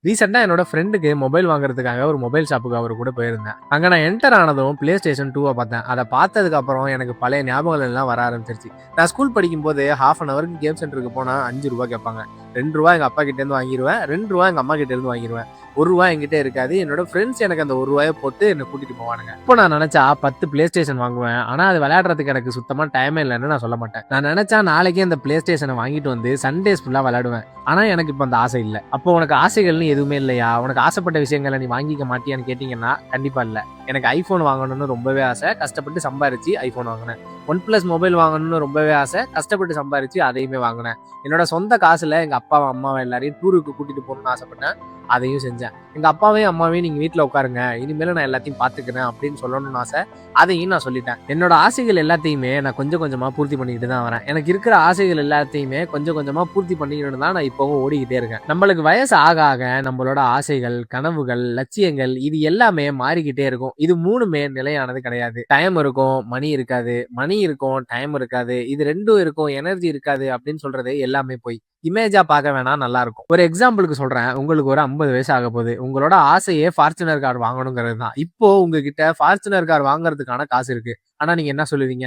ரீசெண்டா என்னோட ஃப்ரெண்டுக்கு மொபைல் வாங்குறதுக்காக ஒரு மொபைல் ஷாப்புக்கு அவர் கூட போயிருந்தேன். அங்க நான் என்டர் ஆனதும் PlayStation 2 பார்த்தேன். அத பார்த்ததுக்கு அப்புறம் எனக்கு பழைய ஞாபகங்கள் எல்லாம் வர ஆரம்பிச்சிருச்சு. நான் ஸ்கூல் படிக்கும்போது ஹால்ஃப் அன் ஹவருக்கு கேம் சென்டருக்கு போனா ரூ. 5 கேட்பாங்க. ரூ. 2 எங்க அப்பா கிட்ட இருந்து வாங்கிருவேன். ரூ. 2 எங்க அம்மா கிட்ட இருந்து வாங்கிருவேன். ரூ. 1 என்கிட்ட இருக்காது. என்னோட ஃப்ரெண்ட்ஸ் எனக்கு அந்த ரூ. 1 போட்டு என்ன கூட்டிட்டு போவானுங்க. இப்போ நான் நினைச்சா 10 PlayStation வாங்குவேன். ஆனா அது விளையாடுறதுக்கு எனக்கு சுத்தமா டைமே இல்லைன்னு நான் சொல்ல மாட்டேன். நான் நினைச்சா நாளைக்கே அந்த PlayStation வாங்கிட்டு வந்து சண்டேஸ் ஃபுல்லா விளையாடுவேன். ஆனா எனக்கு இப்ப அந்த ஆசை இல்ல. அப்போ உனக்கு ஆசைகள்னு எதுவுமே இல்லையா? உனக்கு ஆசைப்பட்ட விஷயங்களை நீ வாங்கிக்க மாட்டியான்னு கேட்டீங்கன்னா கண்டிப்பா இல்ல. எனக்கு ஐபோன் வாங்கணும்னு ரொம்பவே ஆசை. கஷ்டப்பட்டு சம்பாரிச்சு ஐபோன் வாங்கினேன். OnePlus மொபைல் வாங்கணும்னு ரொம்பவே ஆசை. கஷ்டப்பட்டு சம்பாரிச்சு அதையுமே வாங்கினேன். என்னோட சொந்த காசுல எங்க அப்பாவை அம்மாவை எல்லாரையும் டூருக்கு கூட்டிட்டு போகணும்னு ஆசைப்பட்டேன். அதையும் செஞ்சேன். எங்க அப்பாவையும் அம்மாவையும் நீங்க வீட்டுல உட்காருங்க, இனிமேல நான் எல்லாத்தையும் பாத்துக்கிறேன் அப்படின்னு சொல்லணும்னு ஆசை. அதையும் நான் சொல்லிட்டேன். என்னோட ஆசைகள் எல்லாத்தையுமே நான் கொஞ்சம் கொஞ்சமா பூர்த்தி பண்ணிக்கிட்டு தான் வரேன். எனக்கு இருக்கிற ஆசைகள் எல்லாத்தையுமே கொஞ்சம் கொஞ்சமா பூர்த்தி பண்ணிக்கிட்டு தான் நான் இப்பவும் ஓடிக்கிட்டே இருக்கேன். நம்மளுக்கு வயசு ஆக ஆக நம்மளோட ஆசைகள், கனவுகள், லட்சியங்கள் இது எல்லாமே மாறிக்கிட்டே இருக்கும். இது மூணுமே நிலையானது கிடையாது. டைம் இருக்கும், மணி இருக்காது. மணி இருக்கும், டைம் இருக்காது. இது ரெண்டும் இருக்கும், எனர்ஜி இருக்காது அப்படின்னு சொல்றது எல்லாமே போய் இமேஜா பார்க்க வேணா நல்லா இருக்கும். ஒரு எக்ஸாம்பிளுக்கு சொல்றேன். உங்களுக்கு ஒரு 50 வயசு ஆக போகுது. உங்களோட ஆசையே ஃபார்ச்சுனர் கார் வாங்கணுங்கிறது தான். இப்போ உங்ககிட்ட ஃபார்ச்சுனர் கார் வாங்குறதுக்கான காசு இருக்கு. ஆனா நீங்க என்ன சொல்லுவீங்க?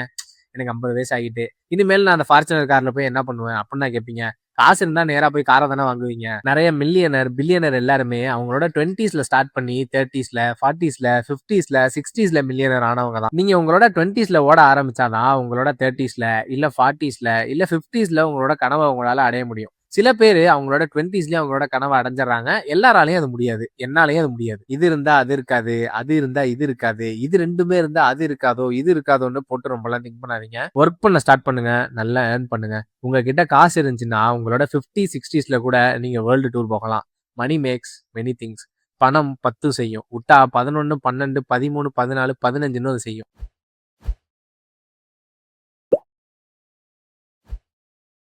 எனக்கு 50 வயசு ஆகிட்டு இனிமேல் நான் அந்த ஃபார்ச்சுனர் கார்ல போய் என்ன பண்ணுவேன் அப்படின்னு கேட்பீங்க. காசு இருந்தா நேரா போய் காரை தானே வாங்குவீங்க. நிறைய மில்லியனர் பில்லியனர் எல்லாருமே அவங்களோட 20ஸ்ல ஸ்டார்ட் பண்ணி 30ஸ்ல 40ஸ்ல 50ஸ்ல 60ஸ்ல மில்லியனர் ஆனவங்க தான். நீங்க உங்களோட 20ஸ்ல ஓட ஆரம்பிச்சாதான் உங்களோட 30ஸ்ல இல்ல 40ஸ்ல இல்ல 50ஸ்ல உங்களோட கனவை உங்களால அடைய முடியும். சில பேரு அவங்களோட 20ஸ்லயே அவங்களோட கனவை அடைஞ்சிடறாங்க. எல்லாராலையும் அது முடியாது. என்னாலயும் அது முடியாது. இது இருந்தா அது இருக்காது, அது இருந்தா இது இருக்காது, இது ரெண்டுமே இருந்தா அது இருக்காதோ இது இருக்காதோன்னு போட்டு ரொம்பலாம் திங்க் பண்ணாதீங்க. ஒர்க் பண்ண ஸ்டார்ட் பண்ணுங்க. நல்லா ஏர்ன் பண்ணுங்க. உங்ககிட்ட காசு இருந்துச்சுன்னா உங்களோட 50 60ஸ்ல கூட நீங்க வேர்ல்டு டூர் போகலாம். Money makes many things. பணம் 10 செய்யும். விட்டா 11 12 13 14 15 செய்யும்.